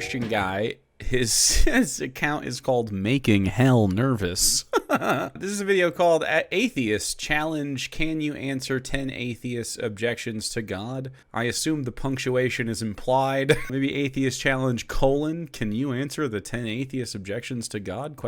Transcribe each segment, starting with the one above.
Christian guy. His account is called Making Hell Nervous. This is a video called Atheist Challenge. Can you answer 10 atheist objections to God? I assume the punctuation is implied. Maybe Atheist Challenge : Can you answer the 10 atheist objections to God? ?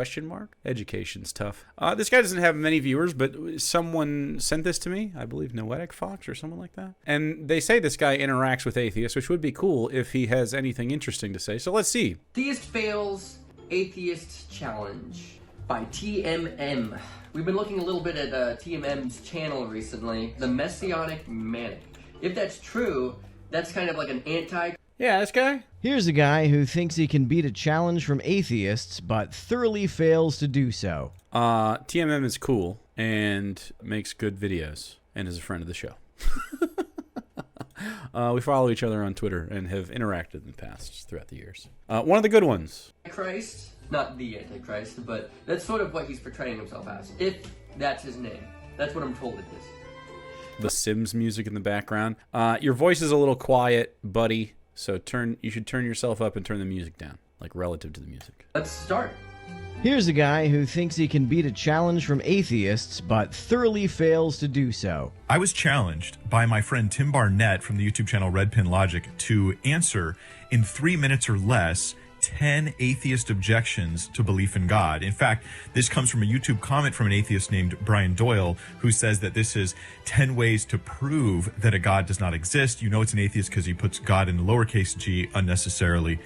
Education's tough. This guy doesn't have many viewers, but someone sent this to me. I believe Noetic Fox or someone like that. And they say this guy interacts with atheists, which would be cool if he has anything interesting to say. So let's see. Theist Fails Atheist Challenge by TMM. We've been looking a little bit at TMM's channel recently, the Messianic Manic. If that's true, that's kind of like an anti... Yeah, this guy? Here's a guy who thinks he can beat a challenge from atheists, but thoroughly fails to do so. TMM is cool and makes good videos and is a friend of the show. We follow each other on Twitter and have interacted in the past throughout the years. One of the good ones. Christ, not the Antichrist, but that's sort of what he's portraying himself as. If that's his name. That's what I'm told it is. The Sims music in the background. Your voice is a little quiet, buddy. So you should turn yourself up and turn the music down, like relative to the music. Let's start. Here's a guy who thinks he can beat a challenge from atheists, but thoroughly fails to do so. I was challenged by my friend Tim Barnett from the YouTube channel Red Pin Logic to answer in 3 minutes or less 10 atheist objections to belief in God. In fact, this comes from a YouTube comment from an atheist named Brian Doyle, who says that this is 10 ways to prove that a God does not exist. You know it's an atheist because he puts God in lowercase g unnecessarily.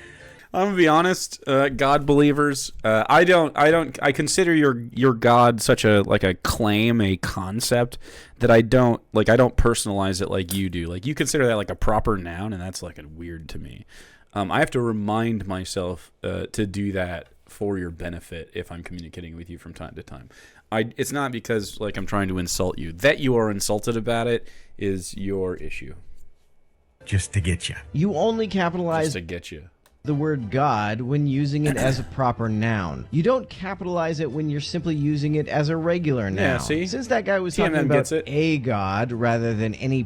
I'm gonna be honest, God believers. I consider your God such a claim, a concept that I don't personalize it like you do. Like you consider that like a proper noun, and that's like weird to me. I have to remind myself to do that for your benefit if I'm communicating with you from time to time. It's not because like I'm trying to insult you. That you are insulted about it is your issue. Just to get you. You only capitalize Just to get you. The word God when using it as a proper noun. You don't capitalize it when you're simply using it as a regular noun. Yeah, see? Since that guy was TMM talking gets about it. a God rather than any...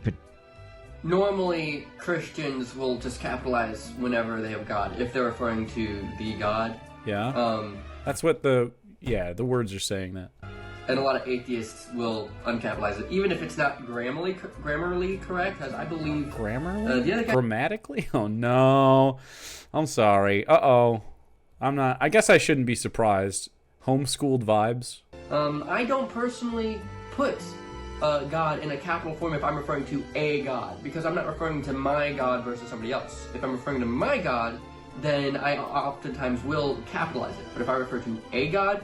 Normally, Christians will just capitalize whenever they have God, if they're referring to the God. Yeah. That's what the words are saying that. And a lot of atheists will uncapitalize it, even if it's not grammarly correct, as I believe... Grammarly? The other guy... Grammatically? Oh, no. I'm sorry. Uh-oh. I'm not... I guess I shouldn't be surprised. Homeschooled vibes? I don't personally put God in a capital form if I'm referring to a God, because I'm not referring to my God versus somebody else. If I'm referring to my God, then I oftentimes will capitalize it. But if I refer to a God...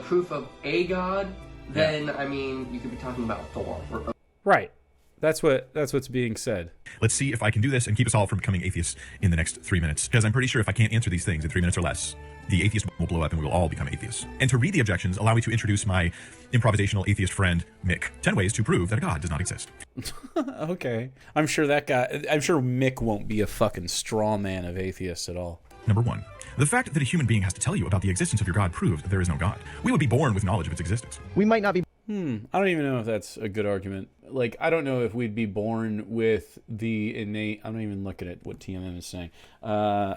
proof of a God, then, I mean, you could be talking about Thor. Right. That's what's being said. Let's see if I can do this and keep us all from becoming atheists in the next 3 minutes. Because I'm pretty sure if I can't answer these things in 3 minutes or less, the atheist will blow up and we will all become atheists. And to read the objections, allow me to introduce my improvisational atheist friend, Mick. 10 ways to prove that a God does not exist. Okay. I'm sure Mick won't be a fucking straw man of atheists at all. Number 1. The fact that a human being has to tell you about the existence of your God proves that there is no God. We would be born with knowledge of its existence. We might not be... I don't even know if that's a good argument. Like, I don't know if we'd be born with the innate... I'm not even looking at what TMM is saying.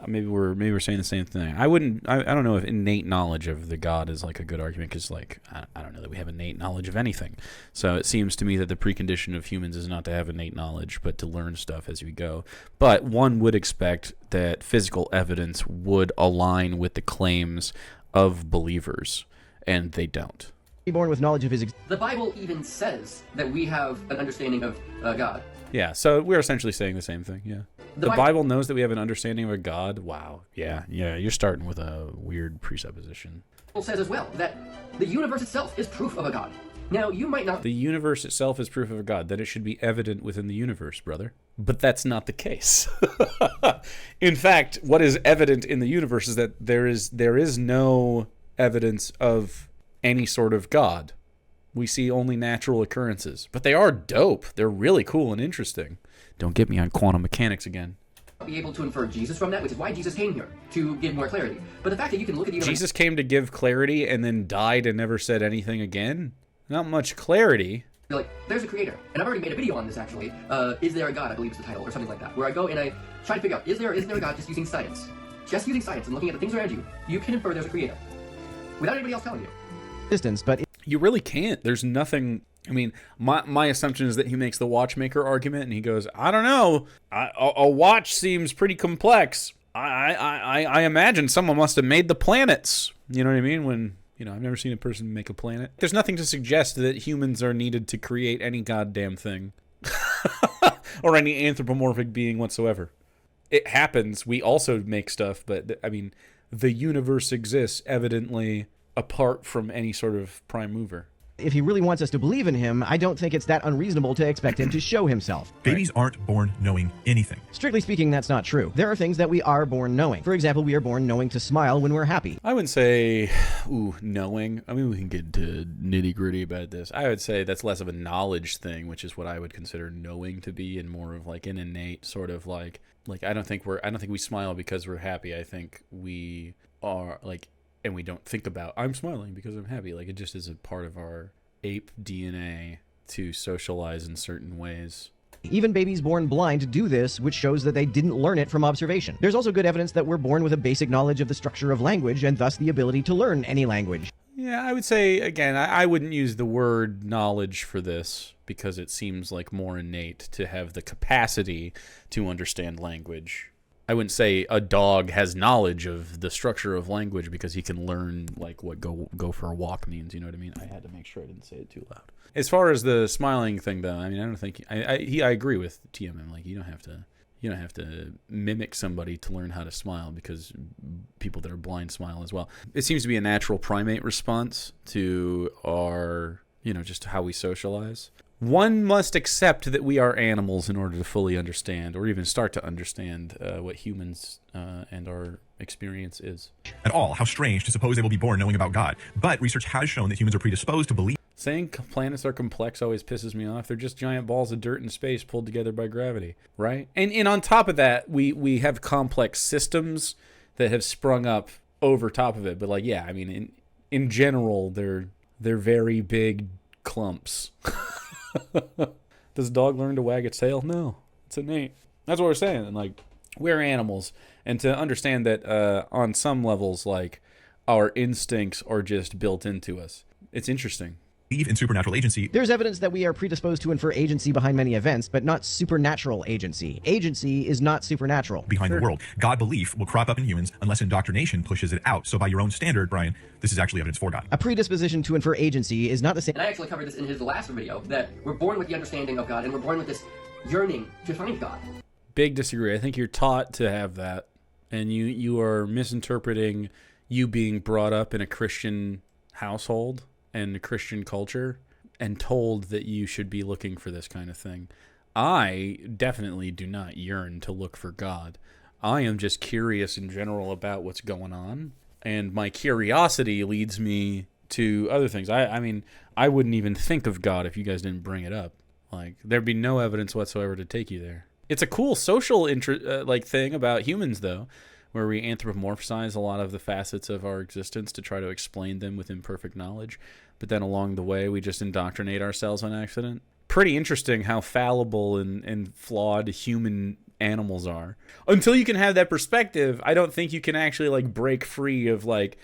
Maybe we're saying the same thing. I don't know if innate knowledge of the God is like a good argument, because like, I don't know that we have innate knowledge of anything. So it seems to me that the precondition of humans is not to have innate knowledge, but to learn stuff as we go. But one would expect that physical evidence would align with the claims of believers, and they don't. Born with knowledge of his... The Bible even says that we have an understanding of God. Yeah, so we're essentially saying the same thing, yeah. The Bible knows that we have an understanding of a God? Wow. Yeah, you're starting with a weird presupposition. The Bible says as well that the universe itself is proof of a God. Now, you might not... The universe itself is proof of a God. That it should be evident within the universe, brother. But that's not the case. In fact, what is evident in the universe is that there is no evidence of any sort of God. We see only natural occurrences. But they are dope. They're really cool and interesting. Don't get me on quantum mechanics again. Be able to infer Jesus from that, which is why Jesus came here, to give more clarity. But the fact that you can look at the universe... Jesus came to give clarity and then died and never said anything again? Not much clarity. You're like, there's a creator. And I've already made a video on this, actually. Is there a God, I believe is the title, or something like that. Where I go and I try to figure out, is there a God just using science? just using science and looking at the things around you, you can infer there's a creator. Without anybody else telling you. Distance, but You really can't. There's nothing. I mean, my assumption is that he makes the watchmaker argument, and he goes, I don't know. A watch seems pretty complex. I imagine someone must have made the planets. You know what I mean? When, you know, I've never seen a person make a planet. There's nothing to suggest that humans are needed to create any goddamn thing. Or any anthropomorphic being whatsoever. It happens. We also make stuff, but, I mean, the universe exists, evidently, apart from any sort of prime mover. if he really wants us to believe in him, I don't think it's that unreasonable to expect him to show himself. Babies aren't born knowing anything. Strictly speaking, that's not true. There are things that we are born knowing. For example, we are born knowing to smile when we're happy. I wouldn't say, knowing. I mean, we can get into nitty gritty about this. I would say that's less of a knowledge thing, which is what I would consider knowing to be, and more of like an innate sort of like I don't think we smile because we're happy. I think we are like, and we don't think about, I'm smiling because I'm happy. Like, it just is a part of our ape DNA to socialize in certain ways. Even babies born blind do this, which shows that they didn't learn it from observation. There's also good evidence that we're born with a basic knowledge of the structure of language, and thus the ability to learn any language. Yeah, I would say, again, I wouldn't use the word knowledge for this, because it seems like more innate to have the capacity to understand language. I wouldn't say a dog has knowledge of the structure of language because he can learn like what go for a walk means. You know what I mean? I had to make sure I didn't say it too loud. As far as the smiling thing, though, I mean, I don't think I agree with TMM. Like, you don't have to mimic somebody to learn how to smile, because people that are blind smile as well. It seems to be a natural primate response to our, just how we socialize. One must accept that we are animals in order to fully understand, or even start to understand, what humans and our experience is. At all, how strange to suppose they will be born knowing about God. But research has shown that humans are predisposed to believe. Saying planets are complex always pisses me off. They're just giant balls of dirt in space pulled together by gravity, right? And on top of that, we have complex systems that have sprung up over top of it. But like, yeah, I mean, in general, they're very big clumps. Does a dog learn to wag its tail? No, it's innate. That's what we're saying. And like, we're animals, and to understand that on some levels, like, our instincts are just built into us. It's interesting. In supernatural agency. There's evidence that we are predisposed to infer agency behind many events, but not supernatural agency. Agency is not supernatural. Behind the world. God belief will crop up in humans unless indoctrination pushes it out. So by your own standard, Brian, this is actually evidence for God. A predisposition to infer agency is not the same. And I actually covered this in his last video, that we're born with the understanding of God, and we're born with this yearning to find God. Big disagree. I think you're taught to have that, and you are misinterpreting you being brought up in a Christian household and a Christian culture and told that you should be looking for this kind of thing. I definitely do not yearn to look for God. I am just curious in general about what's going on, and my curiosity leads me to other things. I mean, I wouldn't even think of God if you guys didn't bring it up. Like, there'd be no evidence whatsoever to take you there. It's a cool social thing about humans, though, where we anthropomorphize a lot of the facets of our existence to try to explain them with imperfect knowledge, but then along the way we just indoctrinate ourselves on accident. Pretty interesting how fallible and flawed human animals are. Until you can have that perspective, I don't think you can actually like break free of like,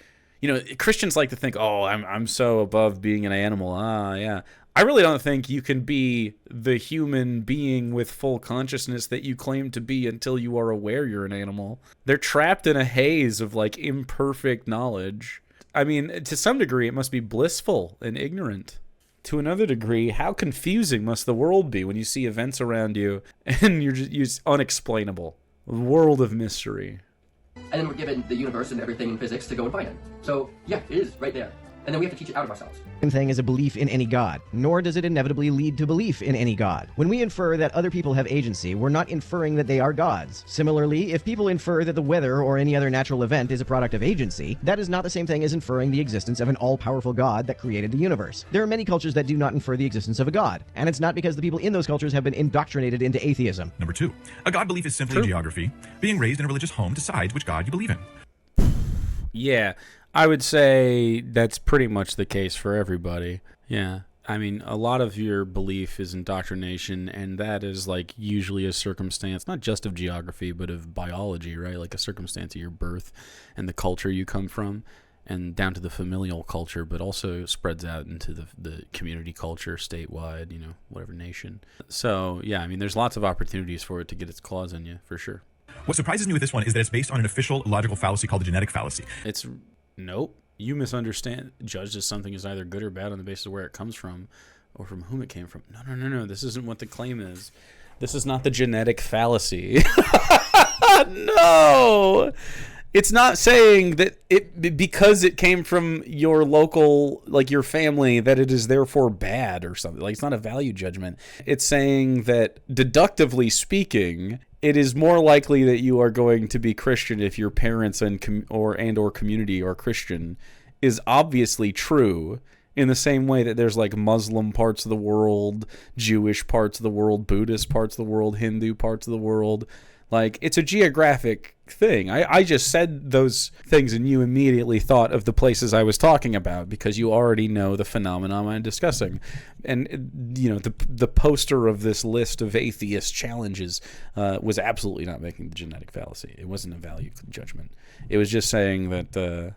Christians like to think, oh, I'm so above being an animal. Yeah. I really don't think you can be the human being with full consciousness that you claim to be until you are aware you're an animal. They're trapped in a haze of like imperfect knowledge. I mean, to some degree, it must be blissful and ignorant. To another degree, how confusing must the world be when you see events around you and you're just unexplainable. A world of mystery. And then we're given the universe and everything in physics to go and find it. So, yeah, it is right there. And then we have to teach it out of ourselves. Same thing as a belief in any God, nor does it inevitably lead to belief in any God. When we infer that other people have agency, we're not inferring that they are gods. Similarly, if people infer that the weather or any other natural event is a product of agency, that is not the same thing as inferring the existence of an all-powerful God that created the universe. There are many cultures that do not infer the existence of a God, and it's not because the people in those cultures have been indoctrinated into atheism. Number 2, a God belief is simply geography. Being raised in a religious home decides which God you believe in. Yeah, I would say that's pretty much the case for everybody. Yeah. I mean, a lot of your belief is indoctrination, and that is like usually a circumstance, not just of geography, but of biology, right? Like a circumstance of your birth and the culture you come from, and down to the familial culture, but also spreads out into the community culture, statewide, you know, whatever nation. So, yeah, I mean, there's lots of opportunities for it to get its claws in you, for sure. What surprises me with this one is that it's based on an official logical fallacy called the genetic fallacy. Nope. You misunderstand. Judge something is either good or bad on the basis of where it comes from or from whom it came from. No. This isn't what the claim is. This is not the genetic fallacy. No. It's not saying that because it came from your local, like your family, that it is therefore bad or something. Like, it's not a value judgment. It's saying that, deductively speaking, it is more likely that you are going to be Christian if your parents and or community are Christian is obviously true, in the same way that there's like Muslim parts of the world, Jewish parts of the world, Buddhist parts of the world, Hindu parts of the world. Like, it's a geographic thing. I just said those things and you immediately thought of the places I was talking about because you already know the phenomenon I'm discussing. And, you know, the poster of this list of atheist challenges was absolutely not making the genetic fallacy. It wasn't a value judgment. It was just saying that,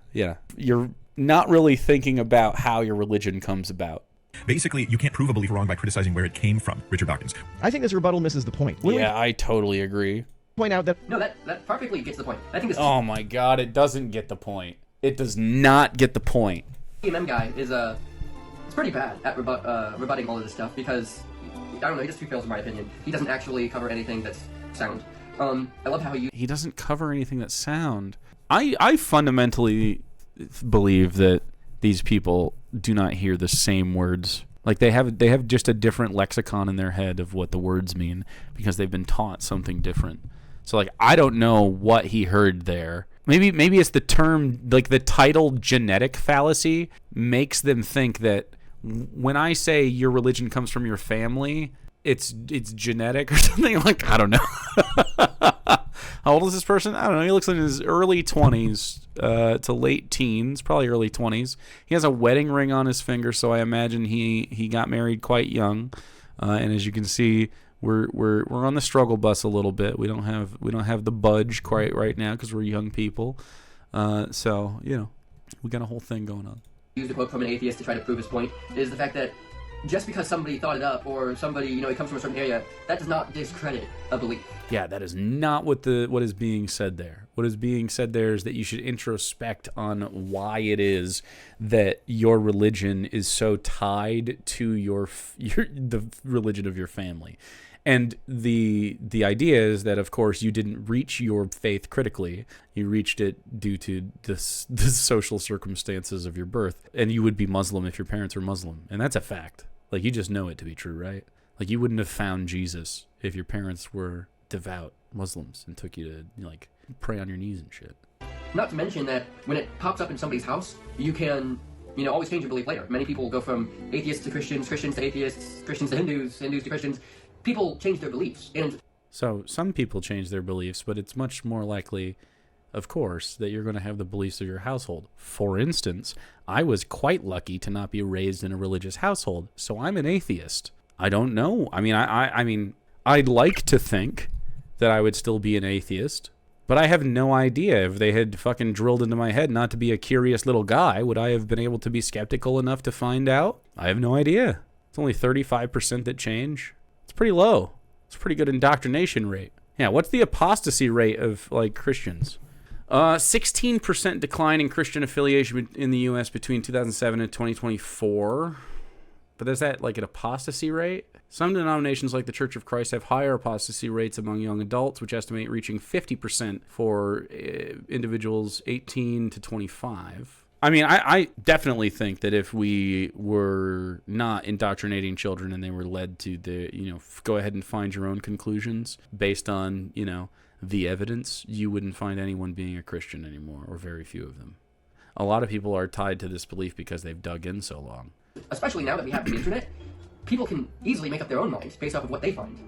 you're not really thinking about how your religion comes about. Basically, you can't prove a belief wrong by criticizing where it came from, Richard Dawkins. I think this rebuttal misses the point. I totally agree. Point out that No, that perfectly gets the point. I think this Oh my god, it doesn't get the point. It does not get the point. TMM guy is it's pretty bad at rebutting all of this stuff because I don't know, he just fails in my opinion. He doesn't actually cover anything that's sound. I love how He doesn't cover anything that's sound. I fundamentally believe that these people do not hear the same words. Like, they have just a different lexicon in their head of what the words mean because they've been taught something different. So, like, I don't know what he heard there. Maybe it's the term, like the title genetic fallacy makes them think that when I say your religion comes from your family, it's genetic or something. Like, I don't know. How old is this person? I don't know. He looks in his early 20s to late teens, probably early 20s. He has a wedding ring on his finger, so I imagine he got married quite young. And as you can see, we're on the struggle bus a little bit. We don't have the budge quite right now because we're young people. So, you know, we got a whole thing going on. Used a quote from an atheist to try to prove his point is the fact that just because somebody thought it up or somebody, you know, it comes from a certain area, that does not discredit a belief. Yeah, that is not what is being said there. What is being said there is that you should introspect on why it is that your religion is so tied to the religion of your family. And the idea is that, of course, you didn't reach your faith critically. You reached it due to the social circumstances of your birth. And you would be Muslim if your parents were Muslim. And that's a fact. Like, you just know it to be true, right? Like, you wouldn't have found Jesus if your parents were devout Muslims and took you to, you know, like, pray on your knees and shit. Not to mention that when it pops up in somebody's house, you can, you know, always change your belief later. Many people go from atheists to Christians, Christians to atheists, Christians to Hindus, Hindus to Christians. People change their beliefs. So some people change their beliefs, but it's much more likely, of course, that you're going to have the beliefs of your household. For instance, I was quite lucky to not be raised in a religious household, so I'm an atheist. I don't know. I mean, I'd like to think that I would still be an atheist, but I have no idea. If they had fucking drilled into my head not to be a curious little guy, would I have been able to be skeptical enough to find out? I have no idea. It's only 35% that change. It's pretty low. It's a pretty good indoctrination rate. Yeah, what's the apostasy rate of, like, Christians? 16% decline in Christian affiliation in the U.S. between 2007 and 2024. But is that, like, an apostasy rate? Some denominations, like the Church of Christ, have higher apostasy rates among young adults, which estimate reaching 50% for individuals 18 to 25. I mean, I definitely think that if we were not indoctrinating children and they were led to go ahead and find your own conclusions based on, you know, the evidence, you wouldn't find anyone being a Christian anymore, or very few of them. A lot of people are tied to this belief because they've dug in so long. Especially now that we have the internet, people can easily make up their own minds based off of what they find.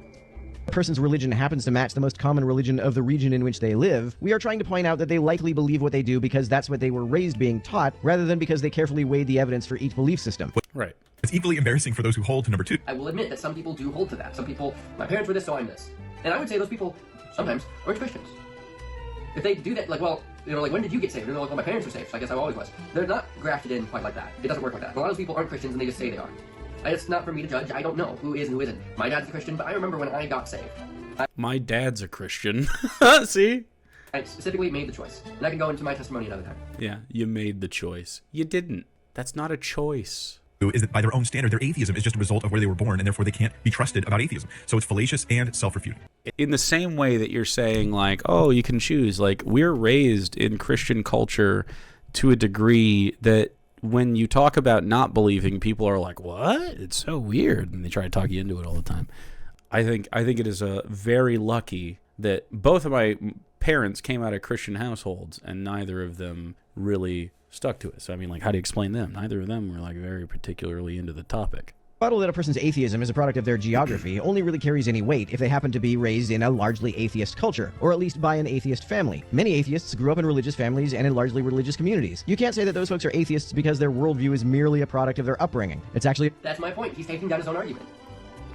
a person's religion happens to match the most common religion of the region in which they live, we are trying to point out that they likely believe what they do because that's what they were raised being taught, rather than because they carefully weighed the evidence for each belief system. Right. It's equally embarrassing for those who hold to number 2. I will admit that some people do hold to that. Some people, my parents were this, so I'm this. And I would say those people sometimes aren't Christians. If they do that, like, well, you know, like, when did you get saved? And they're like, well, my parents were saved, so I guess I always was. They're not grafted in quite like that. It doesn't work like that. A lot of people aren't Christians and they just say they are. It's not for me to judge. I don't know who is and who isn't. My dad's a Christian, but I remember when I got saved. My dad's a Christian. See? I specifically made the choice. And I can go into my testimony another time. Yeah, you made the choice. You didn't. That's not a choice. Is that by their own standard, their atheism is just a result of where they were born, and therefore they can't be trusted about atheism. So it's fallacious and self-refuting. In the same way that you're saying, like, oh, you can choose. Like, we're raised in Christian culture to a degree that when you talk about not believing, people are like, what? It's so weird. And they try to talk you into it all the time. I think it is very lucky that both of my parents came out of Christian households, and neither of them really stuck to it. So, I mean, like, how do you explain them? Neither of them were, like, very particularly into the topic. The rebuttal that a person's atheism is a product of their geography only really carries any weight if they happen to be raised in a largely atheist culture, or at least by an atheist family. Many atheists grew up in religious families and in largely religious communities. You can't say that those folks are atheists because their worldview is merely a product of their upbringing. It's actually... That's my point. He's taking down his own argument.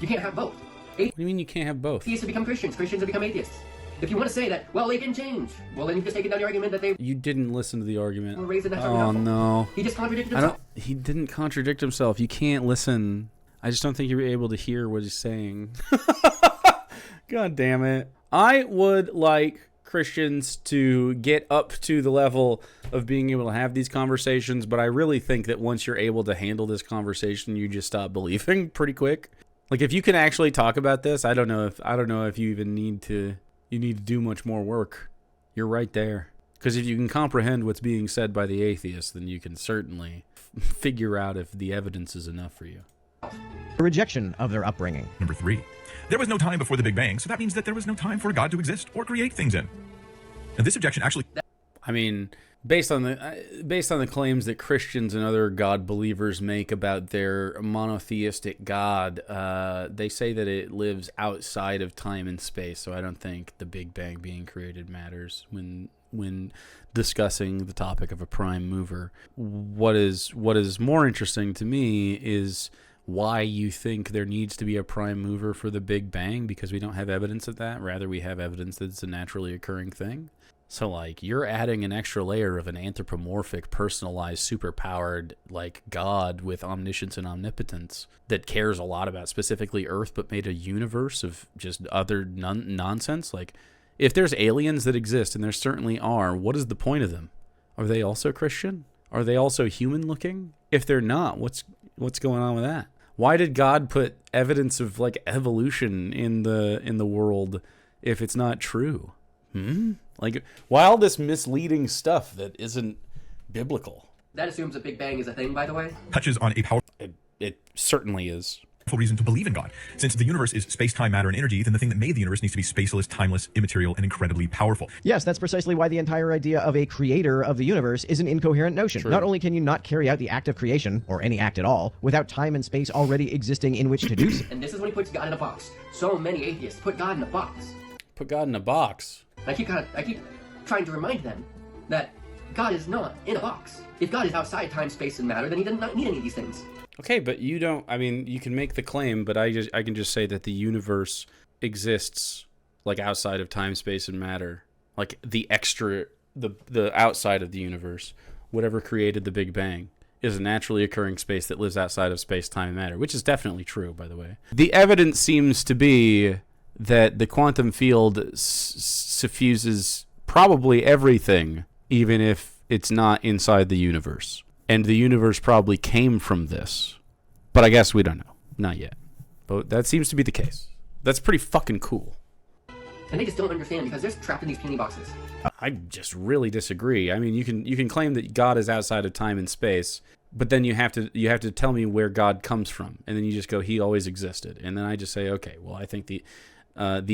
You can't have both. What do you mean you can't have both? Atheists have become Christians. Christians have become atheists. If you want to say that, well, they didn't change. Well, then you've just taken down the argument that they You didn't listen to the argument. were raised in that Oh, no. He just contradicted I himself. don't. He didn't contradict himself. You can't listen. I just don't think you were able to hear what he's saying. God damn it. I would like Christians to get up to the level of being able to have these conversations, but I really think that once you're able to handle this conversation, you just stop believing pretty quick. Like, if you can actually talk about this, I don't know if you even need to do much more work. You're right there. Because if you can comprehend what's being said by the atheist, then you can certainly figure out if the evidence is enough for you. a rejection of their upbringing. Number 3, there was no time before the Big Bang, so that means that there was no time for God to exist or create things in. And this objection actually... I mean, based on the claims that Christians and other God believers make about their monotheistic God, they say that it lives outside of time and space. So I don't think the Big Bang being created matters when discussing the topic of a prime mover. What is more interesting to me is why you think there needs to be a prime mover for the Big Bang, because we don't have evidence of that. Rather, we have evidence that it's a naturally occurring thing. So, like, you're adding an extra layer of an anthropomorphic, personalized, superpowered, like, God with omniscience and omnipotence that cares a lot about specifically Earth, but made a universe of just other nonsense. Like, if there's aliens that exist, and there certainly are, what is the point of them? Are they also Christian? Are they also human-looking? If they're not, what's going on with that? Why did God put evidence of, like, evolution in the world if it's not true? Like, why all this misleading stuff that isn't biblical? That assumes that Big Bang is a thing, by the way. touches on a powerful It certainly is. reason to believe in God. Since the universe is space, time, matter, and energy, then the thing that made the universe needs to be spaceless, timeless, immaterial, and incredibly powerful. Yes, that's precisely why the entire idea of a creator of the universe is an incoherent notion. True. Not only can you not carry out the act of creation, or any act at all, without time and space already existing in which to do so. And this is when he puts God in a box. So many atheists put God in a box. Put God in a box. I keep trying to remind them that God is not in a box. If God is outside time, space, and matter, then he does not need any of these things. Okay, but you don't. I mean, you can make the claim, but I can just say that the universe exists like outside of time, space, and matter. Like the outside of the universe, whatever created the Big Bang, is a naturally occurring space that lives outside of space, time, and matter, which is definitely true, by the way. The evidence seems to be that the quantum field suffuses probably everything, even if it's not inside the universe. And the universe probably came from this. But I guess we don't know. Not yet. But that seems to be the case. That's pretty fucking cool. And they just don't understand because they're trapped in these puny boxes. I just really disagree. I mean, you can claim that God is outside of time and space, but then you have to tell me where God comes from, and then you just go, he always existed. And then I just say, okay, well, I think the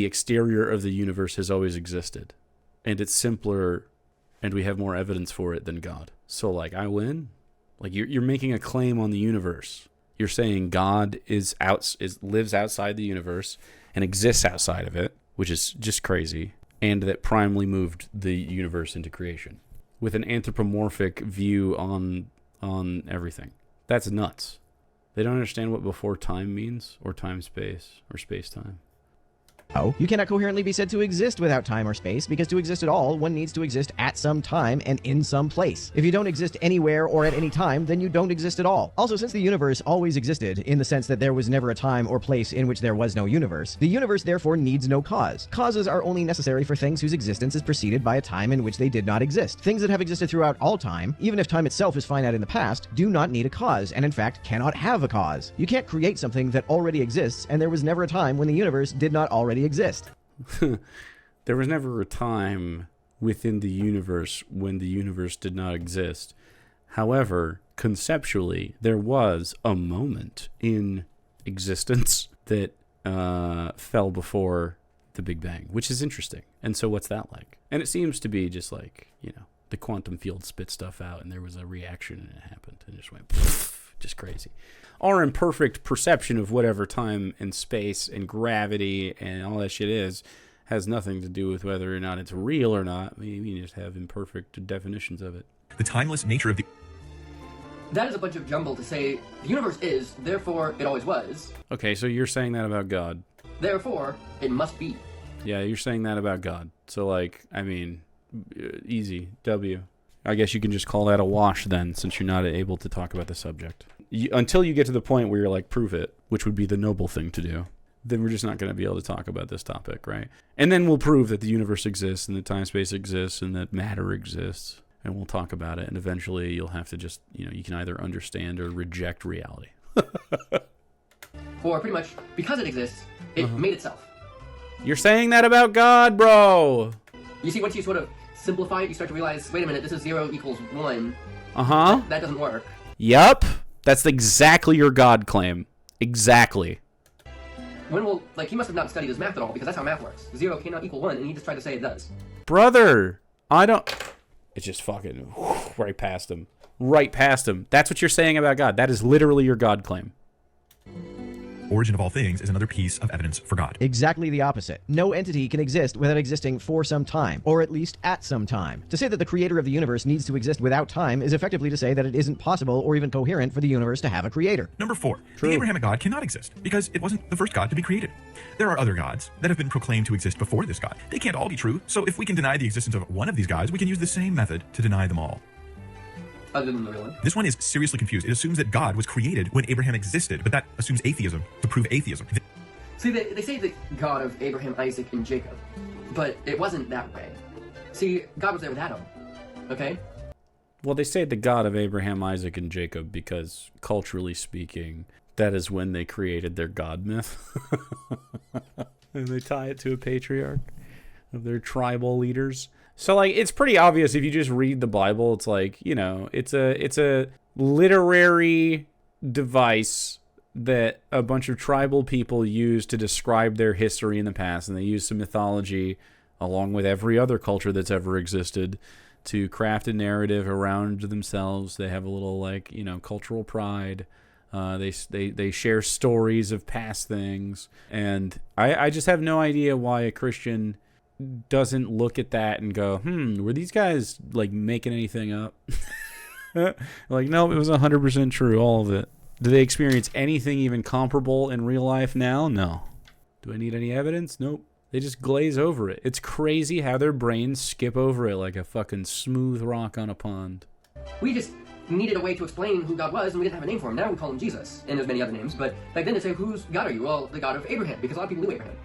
exterior of the universe has always existed, and it's simpler, and we have more evidence for it than God. So, like, I win. Like, you're making a claim on the universe, You're saying God lives outside the universe and exists outside of it, which is just crazy, and that primarily moved the universe into creation with an anthropomorphic view on everything. That's nuts. They don't understand what before time means, or time-space, or space-time. Oh, you cannot coherently be said to exist without time or space, because to exist at all, one needs to exist at some time and in some place. If you don't exist anywhere or at any time, then you don't exist at all. Also, since the universe always existed, in the sense that there was never a time or place in which there was no universe, the universe therefore needs no cause. Causes are only necessary for things whose existence is preceded by a time in which they did not exist. Things that have existed throughout all time, even if time itself is finite in the past, do not need a cause, and in fact cannot have a cause. You can't create something that already exists, and there was never a time when the universe did not already exist. There was never a time within the universe when the universe did not exist. However, conceptually, there was a moment in existence that fell before the Big Bang, which is interesting. And so what's that like? And it seems to be just like, the quantum field spit stuff out and there was a reaction and it happened and it just went just crazy. Our imperfect perception of whatever time and space and gravity and all that shit has nothing to do with whether or not it's real or not. We just have imperfect definitions of it. The timeless nature of the... That is a bunch of jumble to say the universe is, therefore it always was. Okay, so you're saying that about God. Therefore, it must be. Yeah, you're saying that about God. So, easy. W. I guess you can just call that a wash then, since you're not able to talk about the subject. Until you get to the point where you're like, prove it, which would be the noble thing to do, then we're just not going to be able to talk about this topic, right? And then we'll prove that the universe exists and that time-space exists and that matter exists, and we'll talk about it, and eventually you'll have to just, you can either understand or reject reality. Or pretty much, because it exists, it made itself. You're saying that about God, bro! You see, once you sort of simplify it, you start to realize, wait a minute, this is 0 equals 1. Uh-huh. That doesn't work. Yup. That's exactly your God claim. Exactly. He must have not studied his math at all, because that's how math works. 0 cannot equal 1, and he just tried to say it does. Brother, it's just fucking right past him. Right past him. That's what you're saying about God. That is literally your God claim. Origin of all things is another piece of evidence for God. Exactly the opposite. No entity can exist without existing for some time, or at least at some time. To say that the creator of the universe needs to exist without time is effectively to say that it isn't possible or even coherent for the universe to have a creator. Number 4, True. The Abrahamic God cannot exist because it wasn't the first God to be created. There are other gods that have been proclaimed to exist before this God. They can't all be true, so if we can deny the existence of one of these gods, we can use the same method to deny them all. Other than the real one. This one is seriously confused. It assumes that God was created when Abraham existed, but that assumes atheism to prove atheism. See, they say the God of Abraham, Isaac, and Jacob, but it wasn't that way. See, God was there with Adam, okay? Well, they say the God of Abraham, Isaac, and Jacob because, culturally speaking, that is when they created their God myth. And they tie it to a patriarch of their tribal leaders. So, it's pretty obvious if you just read the Bible. It's it's a literary device that a bunch of tribal people use to describe their history in the past, and they use some mythology along with every other culture that's ever existed to craft a narrative around themselves. They have a little cultural pride. They share stories of past things, and I just have no idea why a Christian doesn't look at that and go, were these guys making anything up? No, it was 100% true, all of it. Do they experience anything even comparable in real life now? No. Do I need any evidence? Nope. They just glaze over it. It's crazy how their brains skip over it like a fucking smooth rock on a pond. We just needed a way to explain who God was, and we didn't have a name for him. Now we call him Jesus, and there's many other names, but back then they'd say, whose God are you? Well, the God of Abraham, because a lot of people knew Abraham.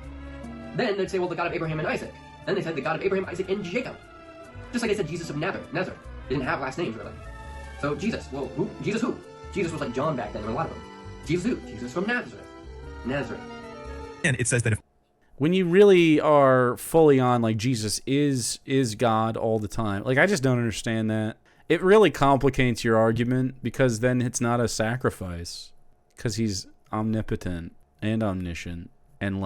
Then they'd say, well, the God of Abraham and Isaac. Then they said the God of Abraham, Isaac, and Jacob. Just like they said Jesus of Nazareth. They didn't have last names, really. So Jesus, well, who? Jesus who? Jesus was like John back then, there were a lot of them. Jesus who? Jesus from Nazareth. And it says that if when you really are fully on Jesus is God all the time, I just don't understand that. It really complicates your argument because then it's not a sacrifice because he's omnipotent and omniscient, and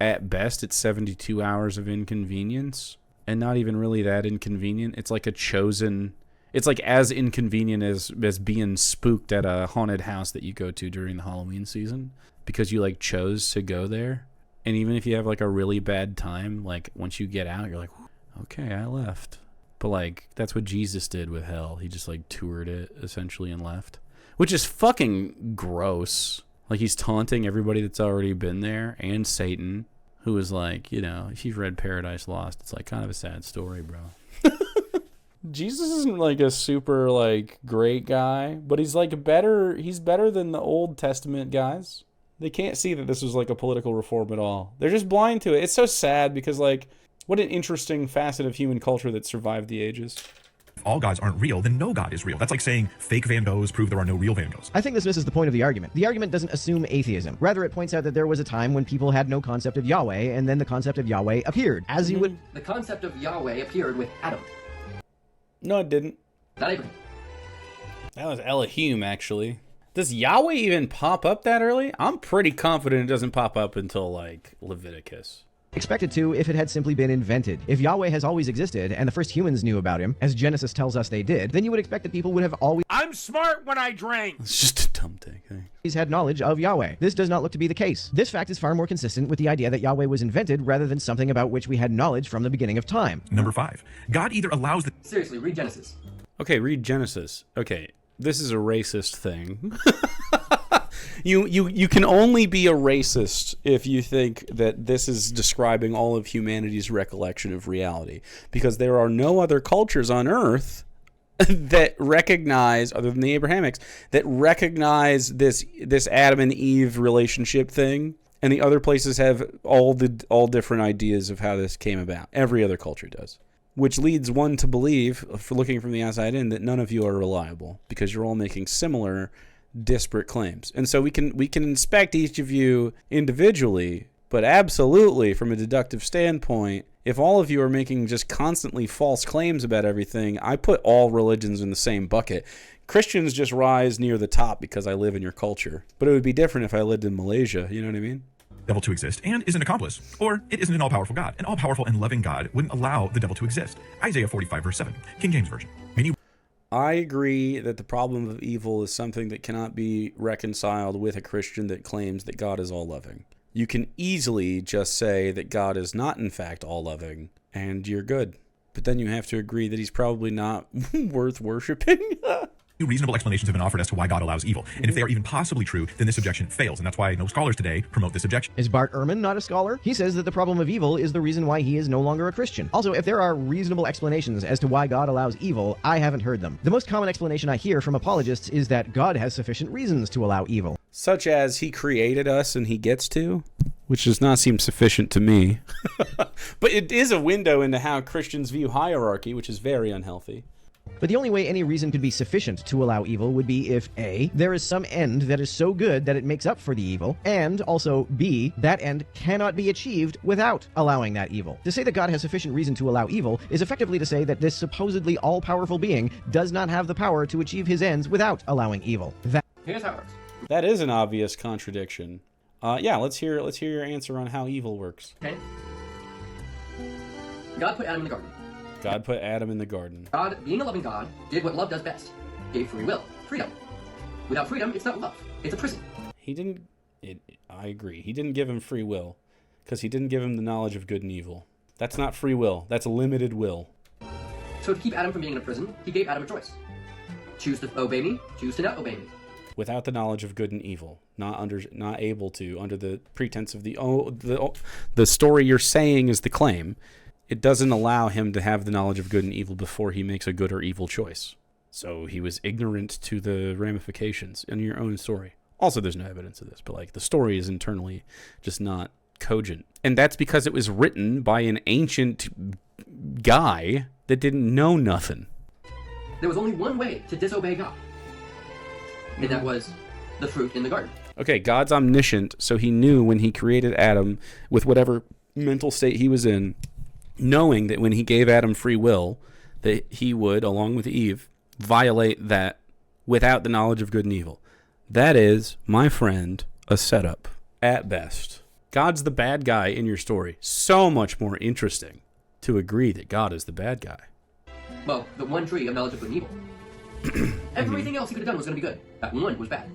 at best it's 72 hours of inconvenience, and not even really that inconvenient. It's like a chosen It's like as inconvenient as being spooked at a haunted house that you go to during the Halloween season because you like chose to go there. And even if you have like a really bad time, like once you get out, you're like, okay, I left. But like that's what Jesus did with hell. He just like toured it essentially and left, which is fucking gross. Like he's taunting everybody that's already been there and Satan, who is like, you know, if you've read Paradise Lost, it's like kind of a sad story, bro. Jesus isn't like a super like great guy, but he's like better. He's better than the Old Testament guys. They can't see that this was like a political reform at all. They're just blind to it. It's so sad because like what an interesting facet of human culture that survived the ages. If all gods aren't real, then no god is real. That's like saying fake Van Goghs prove there are no real Van Goghs. I think this misses the point of the argument. The argument doesn't assume atheism. Rather, it points out that there was a time when people had no concept of Yahweh, and then the concept of Yahweh appeared. As you would... The concept of Yahweh appeared with Adam. No, it didn't. Not Abraham. That was Elohim, actually. Does Yahweh even pop up that early? I'm pretty confident it doesn't pop up until, like, Leviticus. Expected to if it had simply been invented. If Yahweh has always existed, and the first humans knew about him, as Genesis tells us they did, then you would expect that people would have always I'm smart when I drink. It's just a dumb take. had knowledge of Yahweh. This does not look to be the case. This fact is far more consistent with the idea that Yahweh was invented rather than something about which we had knowledge from the beginning of time. Number 5. God either allows the... Seriously, read Genesis. Okay, read Genesis. Okay, this is a racist thing. You can only be a racist if you think that this is describing all of humanity's recollection of reality, because there are no other cultures on Earth that recognize, other than the Abrahamics, that recognize this Adam and Eve relationship thing, and the other places have all different ideas of how this came about. Every other culture does. Which leads one to believe, for looking from the outside in, that none of you are reliable because you're all making similar, disparate claims. And so we can inspect each of you individually, but absolutely from a deductive standpoint, if all of you are making just constantly false claims about everything, I put all religions in the same bucket. Christians just rise near the top because I live in your culture. But it would be different if I lived in Malaysia, you know what I mean? devil to exist and is an accomplice, or it isn't an all-powerful God. An all-powerful and loving God wouldn't allow the devil to exist. Isaiah 45 verse 7, King James Version. I agree that the problem of evil is something that cannot be reconciled with a Christian that claims that God is all-loving. You can easily just say that God is not in fact all-loving, and you're good. But then you have to agree that he's probably not worth worshiping. Reasonable explanations have been offered as to why God allows evil, and if they are even possibly true, then this objection fails, and that's why no scholars today promote this objection. Is Bart Ehrman not a scholar? He says that the problem of evil is the reason why he is no longer a Christian. Also, if there are reasonable explanations as to why God allows evil, I haven't heard them. The most common explanation I hear from apologists is that God has sufficient reasons to allow evil. Such as he created us and he gets to, which does not seem sufficient to me. But it is a window into how Christians view hierarchy, which is very unhealthy. But the only way any reason could be sufficient to allow evil would be if A, there is some end that is so good that it makes up for the evil, and also B, that end cannot be achieved without allowing that evil. To say that God has sufficient reason to allow evil is effectively to say that this supposedly all-powerful being does not have the power to achieve his ends without allowing evil. Here's how it works. That is an obvious contradiction. Yeah, let's hear your answer on how evil works. Okay. God put Adam in the garden. God put Adam in the garden. God, being a loving God, did what love does best. Gave free will. Freedom. Without freedom, it's not love. It's a prison. He didn't... I agree. He didn't give him free will, because he didn't give him the knowledge of good and evil. That's not free will. That's limited will. So to keep Adam from being in a prison, he gave Adam a choice. Choose to obey me, choose to not obey me. Without the knowledge of good and evil. Not able to, under the pretense of the story you're saying is the claim. It doesn't allow him to have the knowledge of good and evil before he makes a good or evil choice. So he was ignorant to the ramifications in your own story. Also, there's no evidence of this, but like the story is internally just not cogent. And that's because it was written by an ancient guy that didn't know nothing. There was only one way to disobey God. And that was the fruit in the garden. Okay, God's omniscient, so he knew when he created Adam with whatever mental state he was in, knowing that when he gave Adam free will, that he would, along with Eve, violate that without the knowledge of good and evil. That is, my friend, a setup, at best. God's the bad guy in your story. So much more interesting to agree that God is the bad guy. Well, the one tree of knowledge of good and evil. Everything else he could have done was going to be good. That one was bad.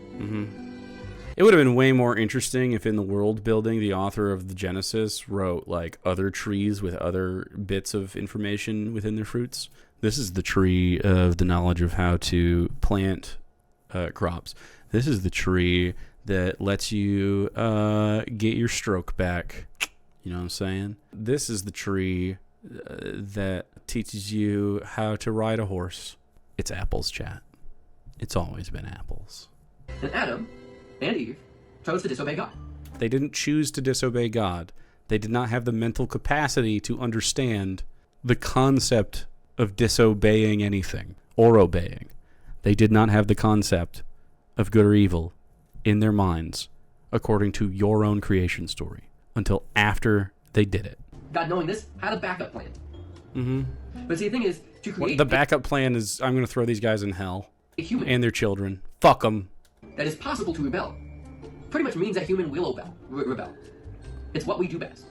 It would have been way more interesting if in the world building, the author of the Genesis wrote like other trees with other bits of information within their fruits. This is the tree of the knowledge of how to plant crops. This is the tree that lets you get your stroke back. You know what I'm saying? This is the tree that teaches you how to ride a horse. It's apples, chat. It's always been apples. And Adam and Eve chose to disobey God. They didn't choose to disobey God. They did not have the mental capacity to understand the concept of disobeying anything or obeying. They did not have the concept of good or evil in their minds according to your own creation story until after they did it. God, knowing this, had a backup plan. But see, the thing is, to create The backup plan is I'm going to throw these guys in hell a human and their children. Fuck them. that is possible to rebel, pretty much means that human will rebel. It's what we do best.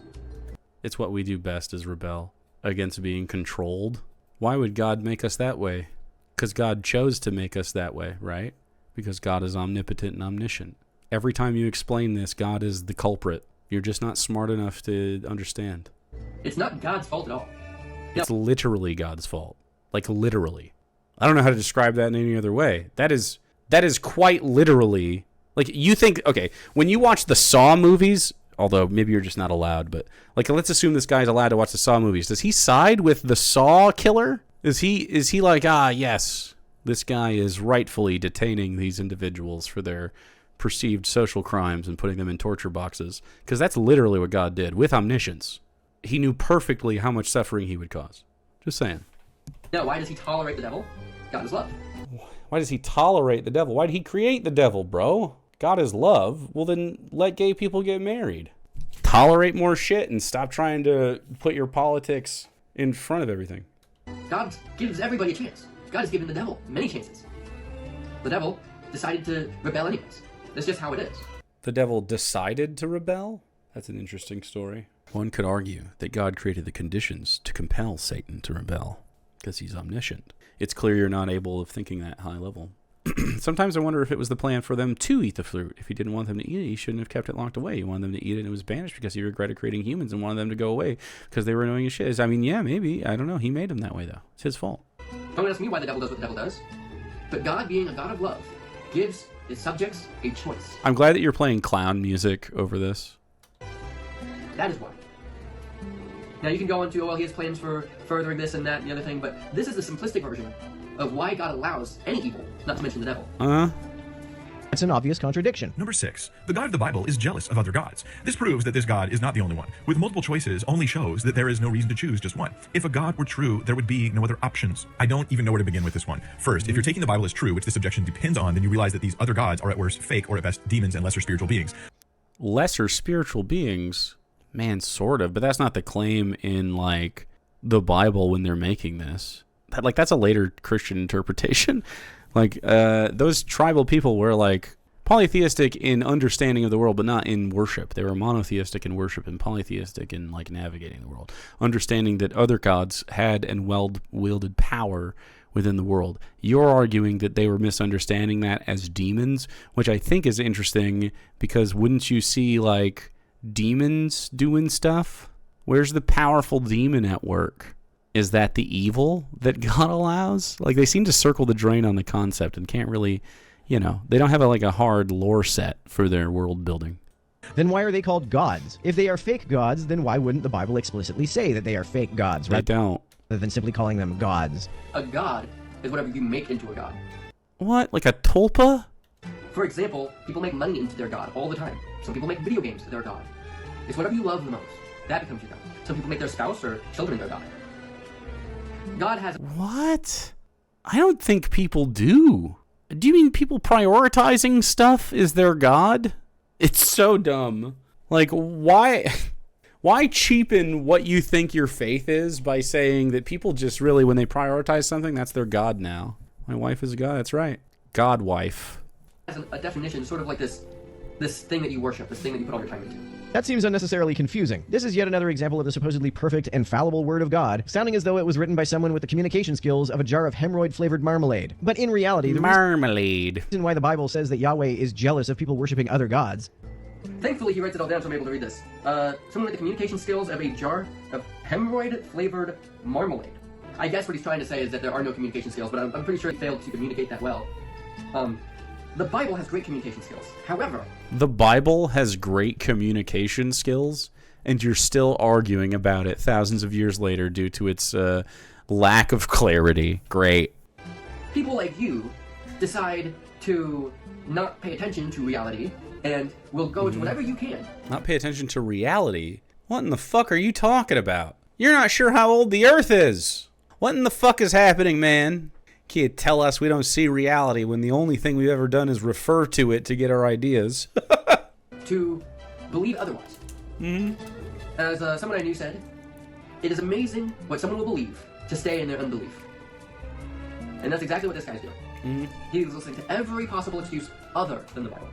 It's what we do best is rebel against being controlled. Why would God make us that way? Because God chose to make us that way, right? Because God is omnipotent and omniscient. Every time you explain this, God is the culprit. You're just not smart enough to understand. It's not God's fault at all. It's literally God's fault. Like, literally. I don't know how to describe that in any other way. That is quite literally... Like, you think... Okay, when you watch the Saw movies... Although, maybe you're just not allowed, but... Like, let's assume this guy's allowed to watch the Saw movies. Does he side with the Saw killer? Is he like, yes, this guy is rightfully detaining these individuals for their perceived social crimes and putting them in torture boxes? Because that's literally what God did with omniscience. He knew perfectly how much suffering he would cause. Just saying. Now, why does he tolerate the devil? God is love. Why does he tolerate the devil? Why did he create the devil, bro? God is love. Well, then let gay people get married. Tolerate more shit and stop trying to put your politics in front of everything. God gives everybody a chance. God has given the devil many chances. The devil decided to rebel anyways. That's just how it is. The devil decided to rebel? That's an interesting story. One could argue that God created the conditions to compel Satan to rebel because he's omniscient. It's clear you're not able of thinking that high level. Sometimes I wonder if it was the plan for them to eat the fruit. If he didn't want them to eat it, he shouldn't have kept it locked away. He wanted them to eat it and it was banished because he regretted creating humans and wanted them to go away because they were annoying as shit. I mean, yeah, maybe. I don't know. He made them that way, though. It's his fault. Don't ask me why the devil does what the devil does. But God, being a God of love, gives his subjects a choice. I'm glad that you're playing clown music over this. That is why. Now you can go into, he has plans for furthering this and that and the other thing, but this is the simplistic version of why God allows any evil, not to mention the devil. It's an obvious contradiction. Number 6. The God of the Bible is jealous of other gods. This proves that this God is not the only one. With multiple choices only shows that there is no reason to choose just one. If a God were true, there would be no other options. I don't even know where to begin with this one. First, if you're taking the Bible as true, which this objection depends on, then you realize that these other gods are at worst fake or at best demons and lesser spiritual beings. Lesser spiritual beings? Man, sort of. But that's not the claim in, like, the Bible when they're making this. That's a later Christian interpretation. Like, those tribal people were, like, polytheistic in understanding of the world, but not in worship. They were monotheistic in worship and polytheistic in, like, navigating the world. Understanding that other gods had and wielded power within the world. You're arguing that they were misunderstanding that as demons, which I think is interesting because wouldn't you see, like, demons doing stuff? Where's the powerful demon at work? Is that the evil that God allows? Like, they seem to circle the drain on the concept and can't really, they don't have a hard lore set for their world building. Then why are they called gods? If they are fake gods, then why wouldn't the Bible explicitly say that they are fake gods, They right? don't. Rather than simply calling them gods. A god is whatever you make into a god. What? Like a tulpa? For example, people make money into their god all the time. Some people make video games to their god. It's whatever you love the most. That becomes your god. Some people make their spouse or children their god. God has... What? I don't think people do. Do you mean people prioritizing stuff is their god? It's so dumb. Like, why cheapen what you think your faith is by saying that people just really, when they prioritize something, that's their god now? My wife is a god, that's right. God wife. Has a definition, sort of like this this thing that you worship, this thing that you put all your time into. That seems unnecessarily confusing. This is yet another example of the supposedly perfect and fallible word of God, sounding as though it was written by someone with the communication skills of a jar of hemorrhoid-flavored marmalade. But in reality, the reason why the Bible says that Yahweh is jealous of people worshiping other gods. Thankfully, he writes it all down so I'm able to read this. Someone with the communication skills of a jar of hemorrhoid-flavored marmalade. I guess what he's trying to say is that there are no communication skills, but I'm pretty sure he failed to communicate that well. The Bible has great communication skills. However, the Bible has great communication skills, and you're still arguing about it thousands of years later due to its lack of clarity. Great. People like you decide to not pay attention to reality and will go to whatever you can. Not pay attention to reality? What in the fuck are you talking about? You're not sure how old the Earth is. What in the fuck is happening, man? Can't tell us we don't see reality when the only thing we've ever done is refer to it to get our ideas. To believe otherwise. As someone I knew said, it is amazing what someone will believe to stay in their unbelief. And that's exactly what this guy's doing. He's listening to every possible excuse other than the Bible.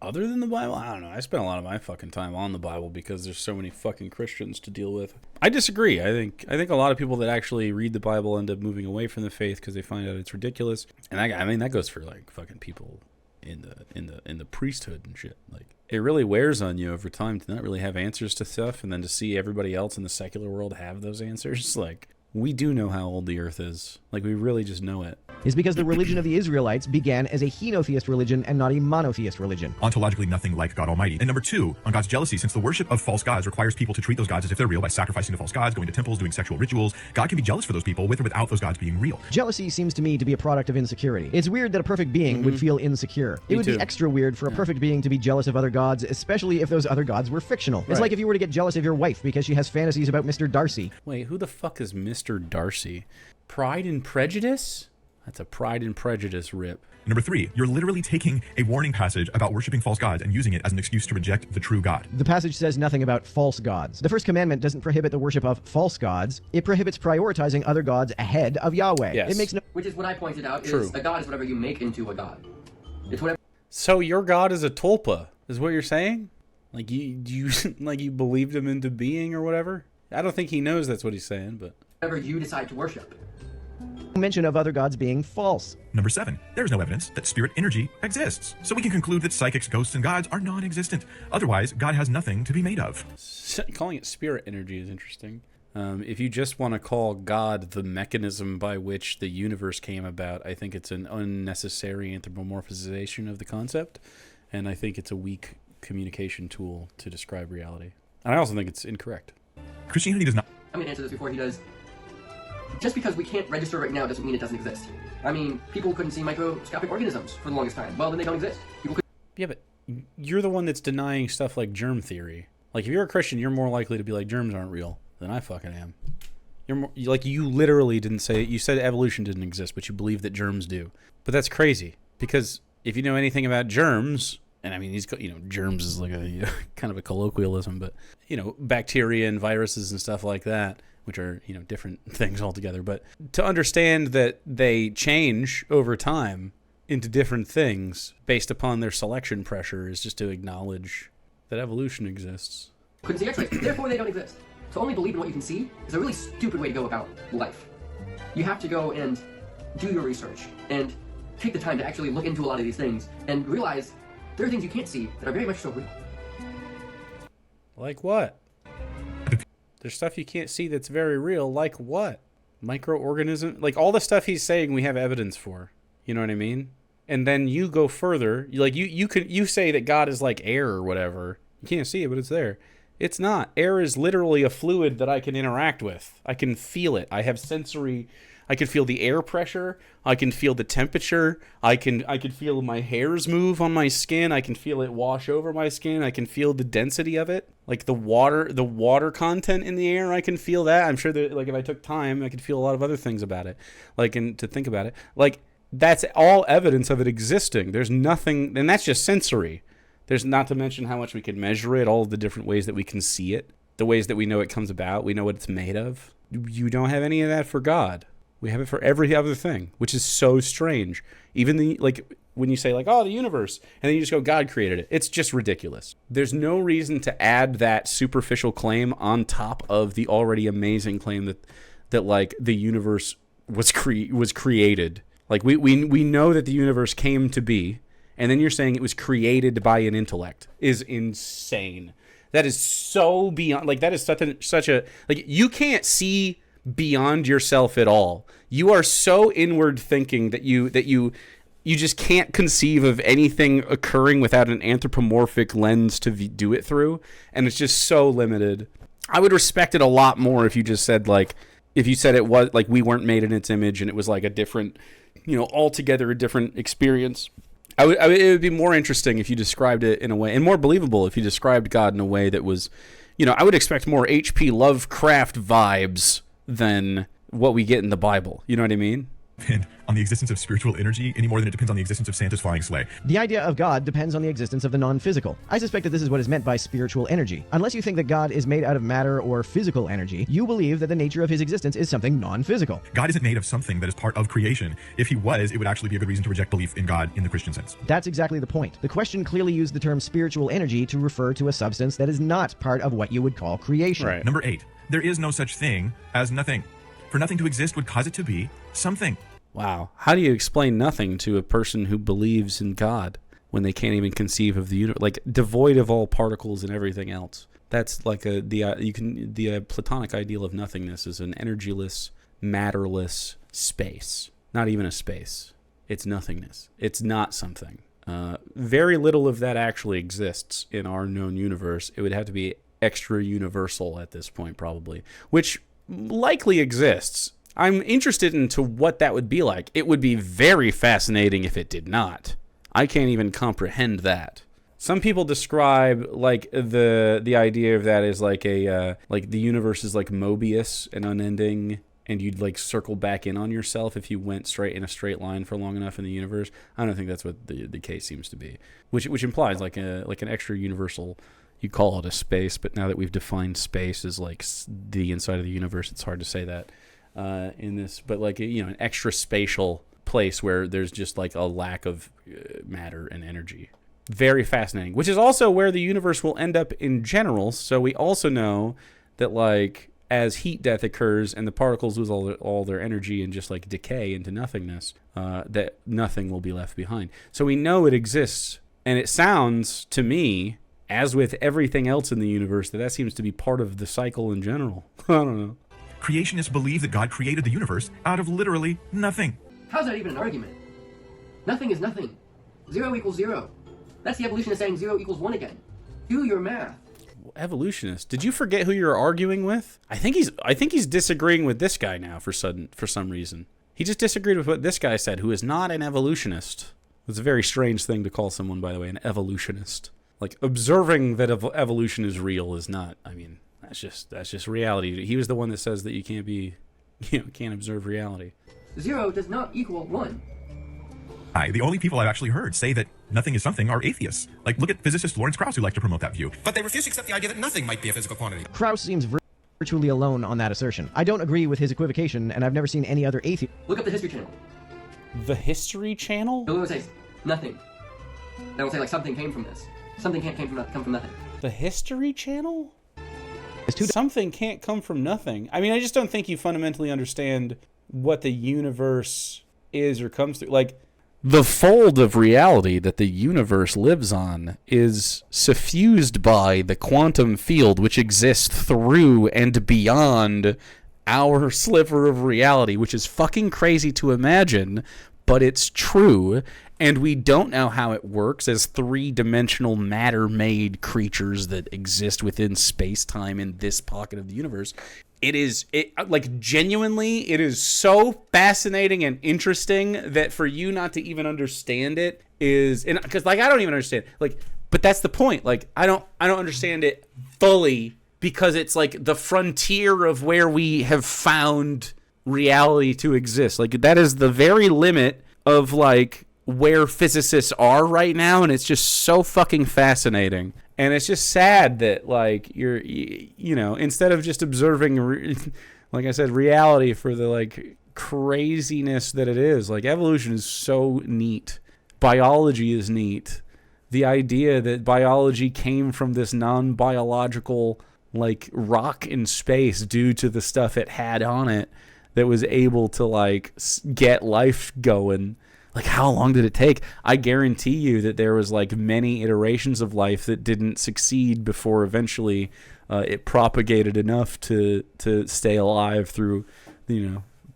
Other than the Bible? I don't know. I spend a lot of my fucking time on the Bible because there's so many fucking Christians to deal with. I disagree. I think a lot of people that actually read the Bible end up moving away from the faith because they find out it's ridiculous. And I mean that goes for like fucking people in the priesthood and shit. Like it really wears on you over time to not really have answers to stuff, and then to see everybody else in the secular world have those answers. Like, we do know how old the Earth is. Like, we really just know it. Is because the religion of the Israelites began as a henotheist religion and not a monotheist religion. Ontologically nothing like God Almighty. And number two, on God's jealousy, since the worship of false gods requires people to treat those gods as if they're real by sacrificing to false gods, going to temples, doing sexual rituals, God can be jealous for those people with or without those gods being real. Jealousy seems to me to be a product of insecurity. It's weird that a perfect being would feel insecure. It would be extra weird for a perfect being to be jealous of other gods, especially if those other gods were fictional. It's like if you were to get jealous of your wife because she has fantasies about Mr. Darcy. Wait, who the fuck is Mr. Darcy? Pride and Prejudice? That's a Pride and Prejudice rip. Number three, you're literally taking a warning passage about worshiping false gods and using it as an excuse to reject the true God. The passage says nothing about false gods. The first commandment doesn't prohibit the worship of false gods. It prohibits prioritizing other gods ahead of Yahweh. Yes. It makes no... Which is what I pointed out, True. is a god is whatever you make into a god. It's whatever So your God is a tulpa, is what you're saying? Like you like you believed him into being or whatever? I don't think he knows that's what he's saying, but you decide to worship. mention of other gods being false. Number seven, there is no evidence that spirit energy exists. So we can conclude that psychics, ghosts, and gods are non-existent. Otherwise, God has nothing to be made of. calling it spirit energy is interesting. If you just want to call God the mechanism by which the universe came about, I think it's an unnecessary anthropomorphization of the concept, and I think it's a weak communication tool to describe reality. And I also think it's incorrect. Christianity does not... I'm going to answer this before he does. Just because we can't register right now doesn't mean it doesn't exist. I mean, people couldn't see microscopic organisms for the longest time. Well, then they don't exist. People could... Yeah, but you're the one that's denying stuff like germ theory. Like, if you're a Christian, you're more likely to be like, germs aren't real than I fucking am. You're more, like, you literally didn't say, you said evolution didn't exist, but you believe that germs do. But that's crazy, because if you know anything about germs, and I mean, germs is like a kind of a colloquialism, but, bacteria and viruses and stuff like that, which are, different things altogether. But to understand that they change over time into different things based upon their selection pressure is just to acknowledge that evolution exists. couldn't see X-rays. Therefore, they don't exist. To only believe in what you can see is a really stupid way to go about life. You have to go and do your research and take the time to actually look into a lot of these things and realize there are things you can't see that are very much so real. Like what? There's stuff you can't see that's very real. Like what? Microorganism? Like all the stuff he's saying we have evidence for. You know what I mean? And then you go further. Like you say that God is like air or whatever. You can't see it, but it's there. It's not. Air is literally a fluid that I can interact with. I can feel it. I have sensory. I can feel the air pressure. I can feel the temperature. I can feel my hairs move on my skin. I can feel it wash over my skin. I can feel the density of it. Like the water content in the air, I can feel that. I'm sure that, like, if I took time, I could feel a lot of other things about it. Like, and to think about it. Like, that's all evidence of it existing. There's nothing, and that's just sensory. There's not to mention how much we can measure it, all of the different ways that we can see it, the ways that we know it comes about, we know what it's made of. You don't have any of that for God. We have it for every other thing, which is so strange. Even when you say like, oh, the universe, and then you just go, God created it. It's just ridiculous. There's no reason to add that superficial claim on top of the already amazing claim that like the universe was created. Like we know that the universe came to be, and then you're saying it was created by an intellect is insane. That is so beyond, like that is such a like you can't see beyond yourself at all. You are so inward thinking that you just can't conceive of anything occurring without an anthropomorphic lens to do it through, and it's just so limited. I would respect it a lot more if you just said like, if you said it was like we weren't made in its image and it was like a different, altogether a different experience. It would be more interesting if you described it in a way, and more believable if you described God in a way that was, I would expect more H.P. Lovecraft vibes than what we get in the Bible. You know what I mean? Depend on the existence of spiritual energy any more than it depends on the existence of Santa's flying sleigh. The idea of God depends on the existence of the non-physical. I suspect that this is what is meant by spiritual energy. Unless you think that God is made out of matter or physical energy, you believe that the nature of his existence is something non-physical. God isn't made of something that is part of creation. If he was, it would actually be a good reason to reject belief in God in the Christian sense. That's exactly the point. The question clearly used the term spiritual energy to refer to a substance that is not part of what you would call creation. Right. Number 8. There is no such thing as nothing. For nothing to exist would cause it to be something. Wow. How do you explain nothing to a person who believes in God when they can't even conceive of the universe, like devoid of all particles and everything else? That's like the Platonic ideal of nothingness is an energyless, matterless space. Not even a space. It's nothingness. It's not something. Very little of that actually exists in our known universe. It would have to be extra universal at this point, probably, which likely exists. I'm interested into what that would be like. It would be very fascinating if it did not. I can't even comprehend that. Some people describe like the idea of that as like a like the universe is like Mobius and unending, and you'd like circle back in on yourself if you went straight in a straight line for long enough in the universe. I don't think that's what the case seems to be, which implies like an extra universal. You call it a space, but now that we've defined space as like the inside of the universe, it's hard to say that. In this, but like an extra spatial place where there's just like a lack of matter and energy. Very fascinating, which is also where the universe will end up in general. So we also know that like as heat death occurs and the particles lose all their energy and just like decay into nothingness, that nothing will be left behind. So we know it exists, and it sounds to me, as with everything else in the universe, that seems to be part of the cycle in general. I don't know. Creationists believe that God created the universe out of literally nothing. How's that even an argument? Nothing is nothing. 0 equals 0. That's the evolutionist saying 0 equals 1 again. Do your math. Evolutionist. Did you forget who you're arguing with? I think he's disagreeing with this guy now for some reason. He just disagreed with what this guy said, who is not an evolutionist. It's a very strange thing to call someone, by the way, an evolutionist. Like observing that evolution is real is not. I mean, that's just reality. He was the one that says that you can't observe reality. 0 does not equal 1. The only people I've actually heard say that nothing is something are atheists. Like, look at physicist Lawrence Krauss, who likes to promote that view. But they refuse to accept the idea that nothing might be a physical quantity. Krauss seems virtually alone on that assertion. I don't agree with his equivocation, and I've never seen any other atheist. Look up the History Channel. The History Channel? It will say nothing. They will say like something came from this. Something can't come from nothing. The History Channel? Something can't come from nothing. I mean, I just don't think you fundamentally understand what the universe is or comes through. Like, the fold of reality that the universe lives on is suffused by the quantum field, which exists through and beyond our sliver of reality, which is fucking crazy to imagine, but it's true. And we don't know how it works as three-dimensional matter-made creatures that exist within space-time in this pocket of the universe. Genuinely, it is so fascinating and interesting that for you not to even understand it is, because I don't even understand, but that's the point. Like, I don't understand it fully because it's like the frontier of where we have found reality to exist. Like, that is the very limit of like where physicists are right now, and it's just so fucking fascinating. And it's just sad that like instead of just observing like I said, reality for the like craziness that it is, like evolution is so neat biology is neat. The idea that biology came from this non-biological, like, rock in space due to the stuff it had on it that was able to, like, get life going. Like, how long did it take? I guarantee you that there was, like, many iterations of life that didn't succeed before eventually it propagated enough to stay alive through,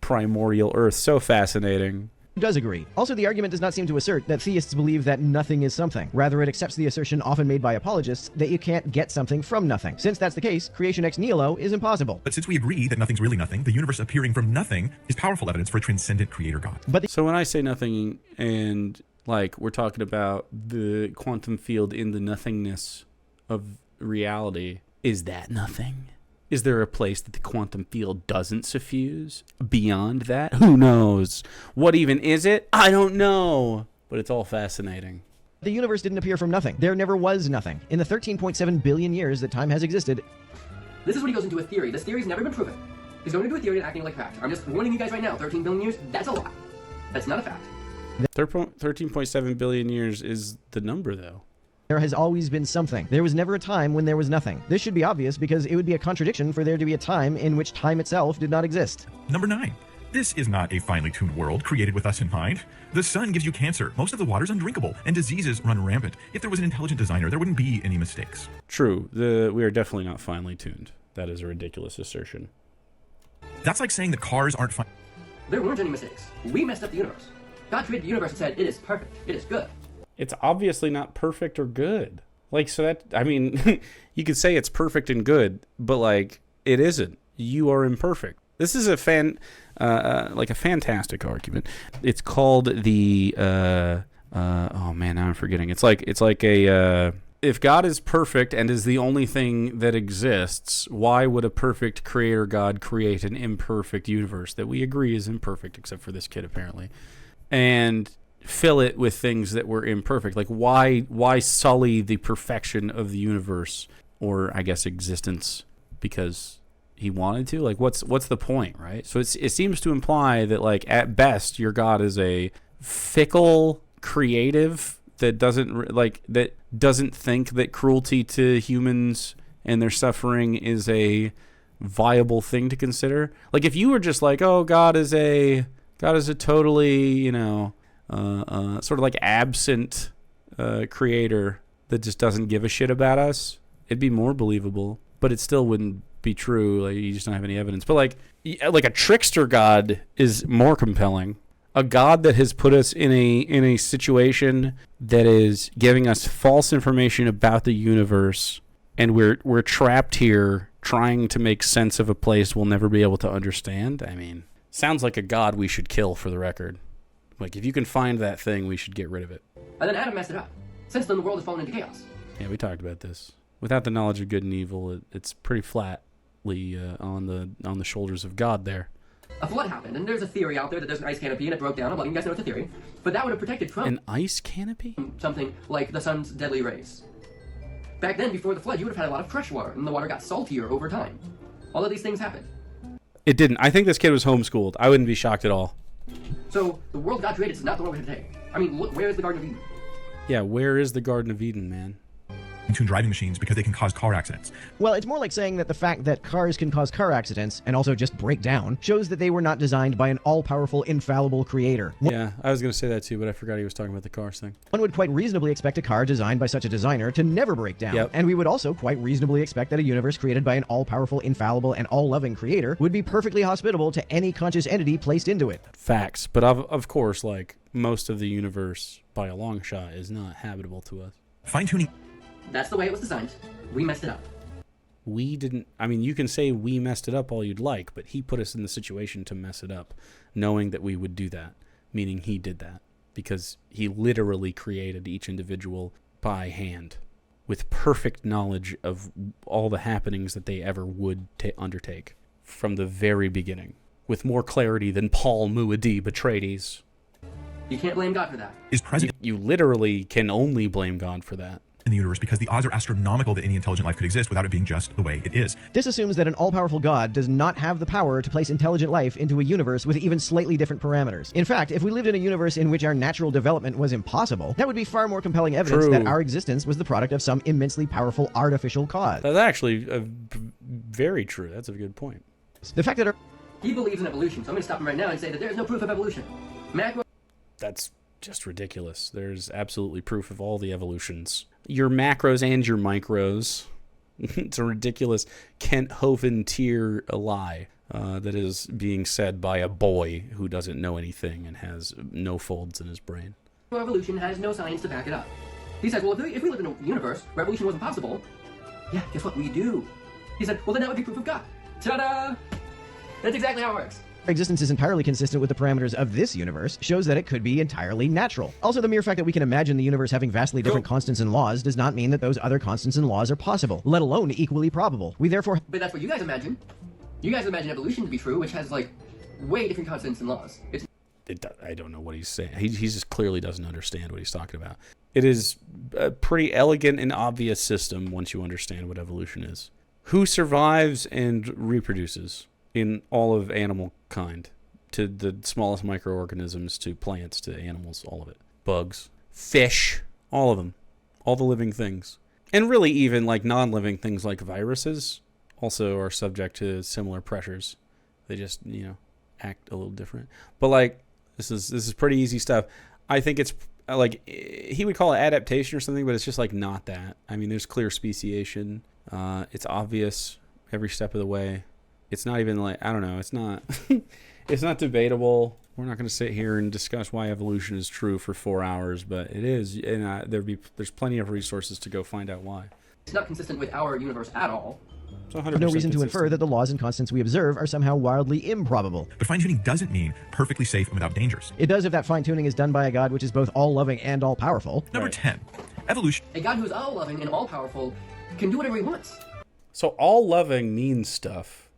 primordial Earth. So fascinating. Does agree. Also, the argument does not seem to assert that theists believe that nothing is something. Rather, it accepts the assertion often made by apologists that you can't get something from nothing. Since that's the case, creation ex nihilo is impossible. But since we agree that nothing's really nothing, the universe appearing from nothing is powerful evidence for a transcendent creator God. So when I say nothing, and like we're talking about the quantum field in the nothingness of reality, is that nothing? Is there a place that the quantum field doesn't suffuse? Beyond that? Who knows? What even is it? I don't know. But it's all fascinating. The universe didn't appear from nothing. There never was nothing. In the 13.7 billion years that time has existed. This is when he goes into a theory. This theory's never been proven. He's going into a theory and acting like a fact. I'm just warning you guys right now, 13 billion years, that's a lot. That's not a fact. 13.7 billion years is the number, though. There has always been something. There was never a time when there was nothing. This should be obvious because it would be a contradiction for there to be a time in which time itself did not exist. Number 9. This is not a finely tuned world created with us in mind. The sun gives you cancer. Most of the water's undrinkable, and diseases run rampant. If there was an intelligent designer, there wouldn't be any mistakes. True. We are definitely not finely tuned. That is a ridiculous assertion. That's like saying that cars aren't fine. There weren't any mistakes. We messed up the universe. God created the universe and said, it is perfect. It is good. It's obviously not perfect or good. Like, so that, I mean, you could say it's perfect and good, but, like, it isn't. You are imperfect. This is a fantastic argument. It's called the, oh man, now I'm forgetting. It's like a, if God is perfect and is the only thing that exists, why would a perfect creator God create an imperfect universe that we agree is imperfect, except for this kid, apparently, and fill it with things that were imperfect? Like, why sully the perfection of the universe, or I guess existence, because he wanted to? Like, what's the point, right? So it seems to imply that, like, at best your God is a fickle creative that doesn't think that cruelty to humans and their suffering is a viable thing to consider. Like, if you were just like, oh, God is a totally, sort of like absent creator that just doesn't give a shit about us, it'd be more believable, but it still wouldn't be true. Like, you just don't have any evidence. But like a trickster God is more compelling. A God that has put us in a situation that is giving us false information about the universe, and we're trapped here trying to make sense of a place we'll never be able to understand. I mean, sounds like a God we should kill, for the record. Like, if you can find that thing, we should get rid of it. And then Adam messed it up. Since then, the world has fallen into chaos. Yeah, we talked about this. Without the knowledge of good and evil, it's pretty flatly on the shoulders of God there. A flood happened, and there's a theory out there that there's an ice canopy and it broke down. I'm letting you guys know it's a theory. But that would have protected Trump. An ice canopy? Something like the sun's deadly rays. Back then, before the flood, you would have had a lot of fresh water, and the water got saltier over time. All of these things happened. It didn't. I think this kid was homeschooled. I wouldn't be shocked at all. So, the world God created is not the one we're going to take. I mean, look, where is the Garden of Eden? Yeah, where is the Garden of Eden, man? Tuned driving machines because they can cause car accidents. Well, it's more like saying that the fact that cars can cause car accidents and also just break down shows that they were not designed by an all-powerful, infallible creator. Yeah, I was going to say that too, but I forgot he was talking about the cars thing. One would quite reasonably expect a car designed by such a designer to never break down. Yep. And we would also quite reasonably expect that a universe created by an all-powerful, infallible, and all-loving creator would be perfectly hospitable to any conscious entity placed into it. Facts. But of course, like, most of the universe, by a long shot, is not habitable to us. Fine-tuning. That's the way it was designed. We messed it up. We didn't... I mean, you can say we messed it up all you'd like, but he put us in the situation to mess it up, knowing that we would do that, meaning he did that, because he literally created each individual by hand with perfect knowledge of all the happenings that they ever would undertake from the very beginning, with more clarity than Paul Muad'Dib Atreides. You can't blame God for that. Is present. You literally can only blame God for that. in the universe because the odds are astronomical that any intelligent life could exist without it being just the way it is. This assumes that an all-powerful God does not have the power to place intelligent life into a universe with even slightly different parameters. In fact, if we lived in a universe in which our natural development was impossible, that would be far more compelling evidence True. that our existence was the product of some immensely powerful artificial cause. That's actually very true. That's a good point. The fact that our He believes in evolution, so I'm going to stop him right now and say that there is no proof of evolution. Macro That's just ridiculous. There's absolutely proof of all the evolutions. Your macros and your micros. It's a ridiculous Kent Hovind tier lie that is being said by a boy who doesn't know anything and has no folds in his brain. evolution has no science to back it up. He says, well, if we lived in a universe where evolution wasn't possible, yeah, guess what? We do. He said, well, then that would be proof of God. Ta-da! That's exactly how it works. existence is entirely consistent with the parameters of this universe shows that it could be entirely natural. Also, the mere fact that we can imagine the universe having vastly different constants and laws does not mean that those other constants and laws are possible, let alone equally probable. We therefore... But that's what you guys imagine. You guys imagine evolution to be true, which has, like, way different constants and laws. I don't know what he's saying. He just clearly doesn't understand what he's talking about. It is a pretty elegant and obvious system once you understand what evolution is. Who survives and reproduces in all of animal kind, to the smallest microorganisms, to plants, to animals, all of it. Bugs, fish, all of them. All the living things. And really even like non-living things like viruses also are subject to similar pressures. They just, act a little different. But like, this is pretty easy stuff. I think it's like, he would call it adaptation or something, but it's just like not that. I mean, there's clear speciation. It's obvious every step of the way. It's not even like, I don't know, it's not it's not debatable. We're not going to sit here and discuss why evolution is true for 4 hours, but it is, and there's plenty of resources to go find out why. It's not consistent with our universe at all. So 100% no reason to infer that the laws and constants we observe are somehow wildly improbable. But fine-tuning doesn't mean perfectly safe and without dangers. It does if that fine-tuning is done by a God which is both all-loving and all-powerful. Number 10, evolution. A God who's all-loving and all-powerful can do whatever he wants. So all-loving means stuff.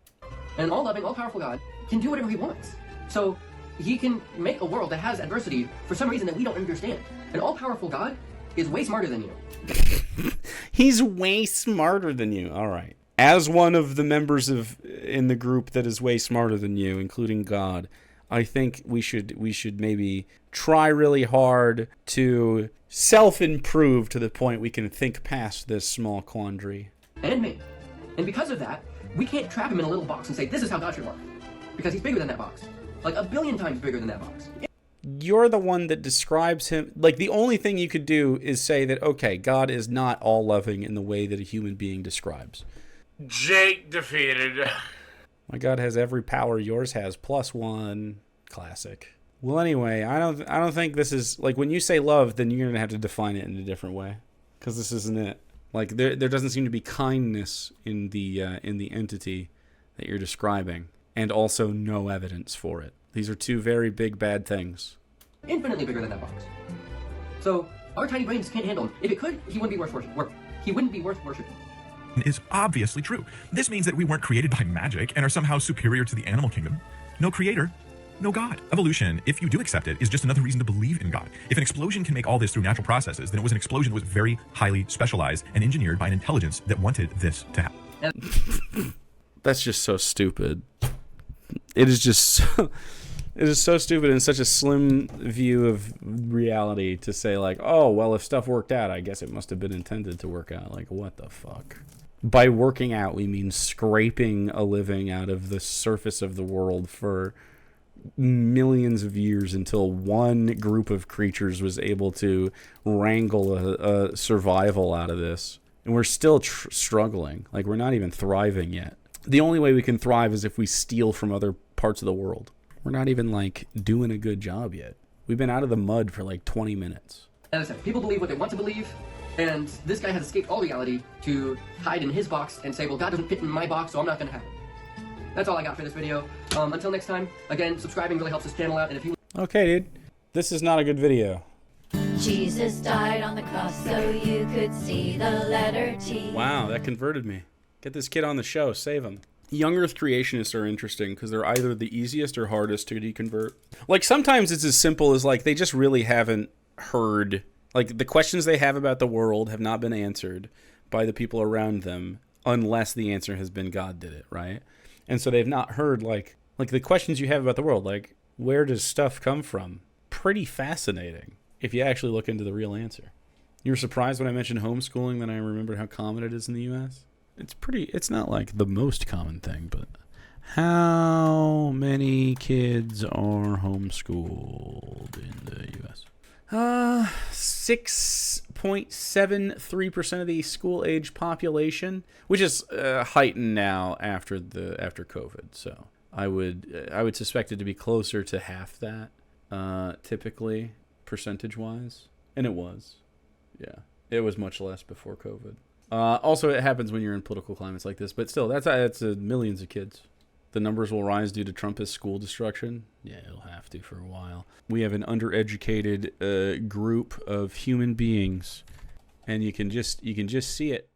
An all-loving, all-powerful God can do whatever he wants. So he can make a world that has adversity for some reason that we don't understand. An all-powerful God is way smarter than you. He's way smarter than you. All right. As one of the members in the group that is way smarter than you, including God, I think we should maybe try really hard to self-improve to the point we can think past this small quandary. And me. And because of that, we can't trap him in a little box and say, this is how God should work. Because he's bigger than that box. Like 1 billion times bigger than that box. You're the one that describes him. Like, the only thing you could do is say that, okay, God is not all-loving in the way that a human being describes. Jake defeated. My God has every power yours has, +1. Classic. Well, anyway, I don't think this is, like, when you say love, then you're going to have to define it in a different way. Because this isn't it. Like, there doesn't seem to be kindness in the entity that you're describing. And also no evidence for it. These are two very big bad things. Infinitely bigger than that box. So, our tiny brains can't handle him. If it could, he wouldn't be worth worshiping. He wouldn't be worth worshiping. Is obviously true. This means that we weren't created by magic and are somehow superior to the animal kingdom. No creator, no God. Evolution, if you do accept it, is just another reason to believe in God. If an explosion can make all this through natural processes, then it was an explosion that was very highly specialized and engineered by an intelligence that wanted this to happen. That's just so stupid. It is just so, it is so stupid and such a slim view of reality to say, like, oh, well, if stuff worked out, I guess it must have been intended to work out. Like, what the fuck? By working out, we mean scraping a living out of the surface of the world for millions of years until one group of creatures was able to wrangle a survival out of this. And we're still struggling. Like, we're not even thriving yet. The only way we can thrive is if we steal from other parts of the world. We're not even, like, doing a good job yet. We've been out of the mud for, like, 20 minutes. As I said, people believe what they want to believe, and this guy has escaped all reality to hide in his box and say, well, God doesn't fit in my box, so I'm not going to have it. That's all I got for this video. Until next time, again, subscribing really helps this channel out, and if you... Okay, dude. This is not a good video. Jesus died on the cross so you could see the letter T. Wow, that converted me. Get this kid on the show. Save him. Young Earth creationists are interesting because they're either the easiest or hardest to deconvert. Like, sometimes it's as simple as, like, they just really haven't heard Like, the questions they have about the world have not been answered by the people around them unless the answer has been God did it, right? And so they've not heard, like the questions you have about the world, like, where does stuff come from? Pretty fascinating if you actually look into the real answer. You were surprised when I mentioned homeschooling that I remembered how common it is in the U.S.? It's not like the most common thing, but how many kids are homeschooled in the U.S.? 6.73% of the school-age population, which is heightened now after COVID. So I would suspect it to be closer to half that, typically, percentage-wise, and it was. Yeah, it was much less before COVID. Also, it happens when you're in political climates like this, but still, that's millions of kids. The numbers will rise due to Trumpist school destruction. Yeah, it'll have to for a while. We have an undereducated group of human beings, and you can just see it.